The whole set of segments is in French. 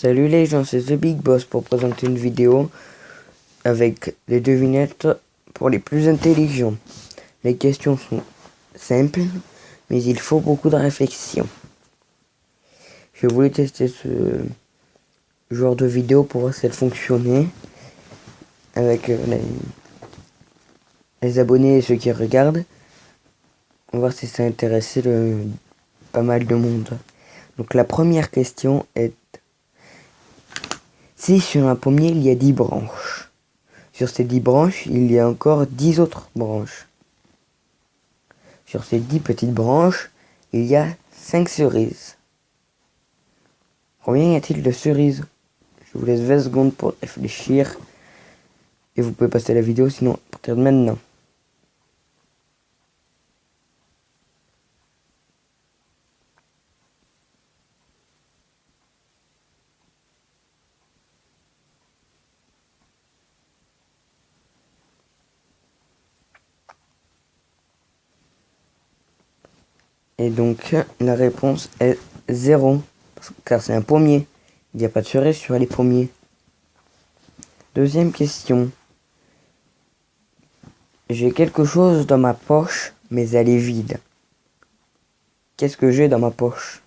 Salut les gens, c'est The Big Boss pour présenter une vidéo avec les devinettes pour les plus intelligents. Les questions sont simples, mais il faut beaucoup de réflexion. Je voulais tester ce genre de vidéo pour voir si elle fonctionnait avec les abonnés et ceux qui regardent. On va voir si ça intéressait pas mal de monde. Donc la première question est: si sur un pommier il y a 10 branches, sur ces 10 branches il y a encore 10 autres branches. Sur ces 10 petites branches, il y a 5 cerises. Combien y a-t-il de cerises? Je vous laisse 20 secondes pour réfléchir. Et vous pouvez passer la vidéo sinon à partir de maintenant. Et donc la réponse est 0. Car c'est un pommier. Il n'y a pas de cerises sur les pommiers. Deuxième question. J'ai quelque chose dans ma poche, mais elle est vide. Qu'est-ce que j'ai dans ma poche?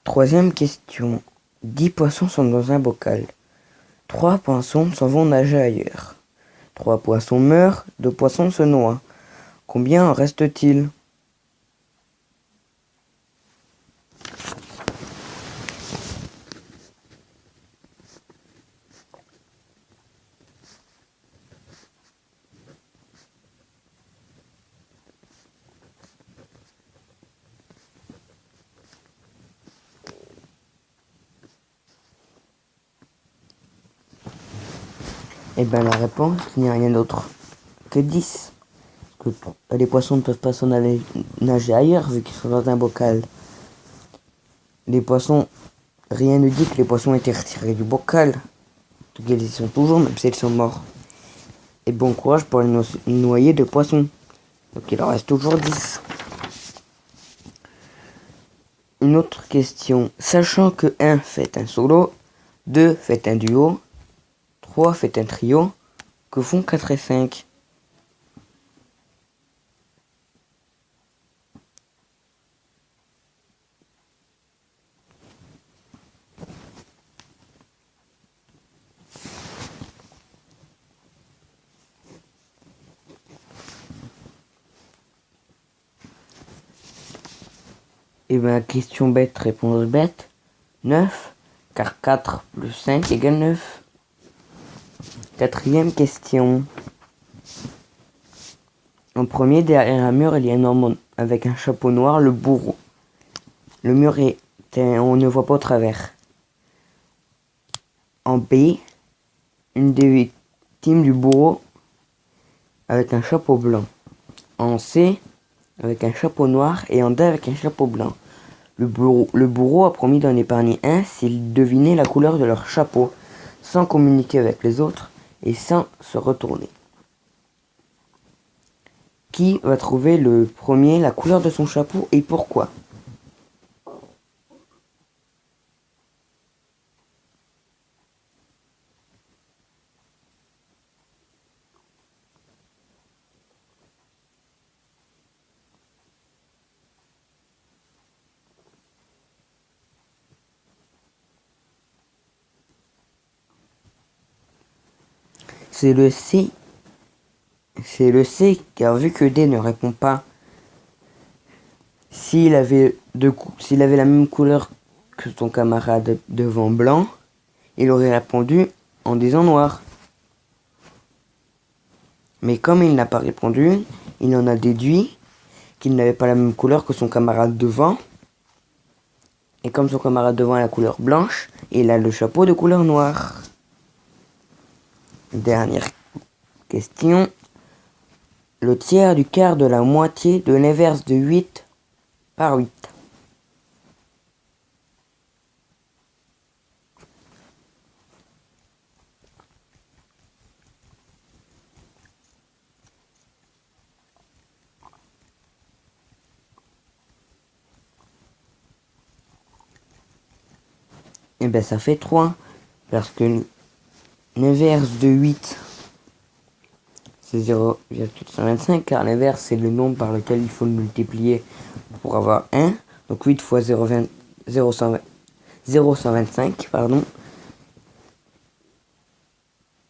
Troisième question. 10 poissons sont dans un bocal. 3 poissons s'en vont nager ailleurs. 3 poissons meurent, 2 poissons se noient. Combien en reste-t-il? Eh bien la réponse, il n'y a rien d'autre que 10. Que les poissons ne peuvent pas s'en aller nager ailleurs vu qu'ils sont dans un bocal. Les poissons, rien ne dit que les poissons ont été retirés du bocal. Donc ils y sont toujours, même s'ils sont morts. Et bon courage pour les noyer de poissons. Donc il en reste toujours 10. Une autre question. Sachant que 1 fait un solo, 2 fait un duo, 3 fait un trio, que font 4 et 5? Et bien question bête, réponse bête. 9, car 4 plus 5 égale 9. Quatrième question. En premier, derrière un mur, il y a un homme avec un chapeau noir, le bourreau. Le mur on ne voit pas au travers. En B, une des victimes du bourreau avec un chapeau blanc. En C, avec un chapeau noir, et en D avec un chapeau blanc. Le bourreau a promis d'en épargner un s'il devinait la couleur de leur chapeau, sans communiquer avec les autres et sans se retourner. Qui va trouver le premier la couleur de son chapeau et pourquoi? C'est le C. C'est le C, car vu que D ne répond pas, s'il avait la même couleur que son camarade devant blanc, il aurait répondu en disant noir. Mais comme il n'a pas répondu, il en a déduit qu'il n'avait pas la même couleur que son camarade devant. Et comme son camarade devant a la couleur blanche, il a le chapeau de couleur noire. Dernière question. le tiers du quart de la moitié de l'inverse de 8 par 8. Et bien ça fait 3. Parce que l'inverse de 8, c'est 0,125, car l'inverse c'est le nombre par lequel il faut le multiplier pour avoir 1. Donc 8 fois 0,125, pardon.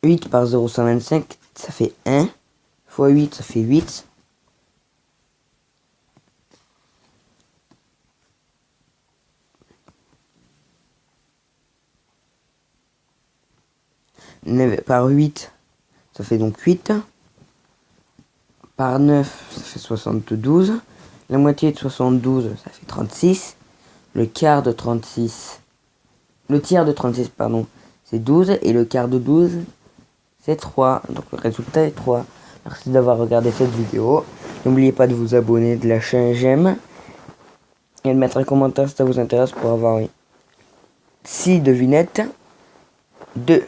8 par 0,125, ça fait 1. Fois 8, ça fait 8. Par 8, ça fait donc 8. Par 9, ça fait 72. La moitié de 72, ça fait 36. Le tiers de 36, pardon, c'est 12. Et le quart de 12, c'est 3. Donc le résultat est 3. Merci d'avoir regardé cette vidéo. N'oubliez pas de vous abonner, de lâcher un j'aime. Et de mettre un commentaire si ça vous intéresse pour avoir 6 devinettes. 2.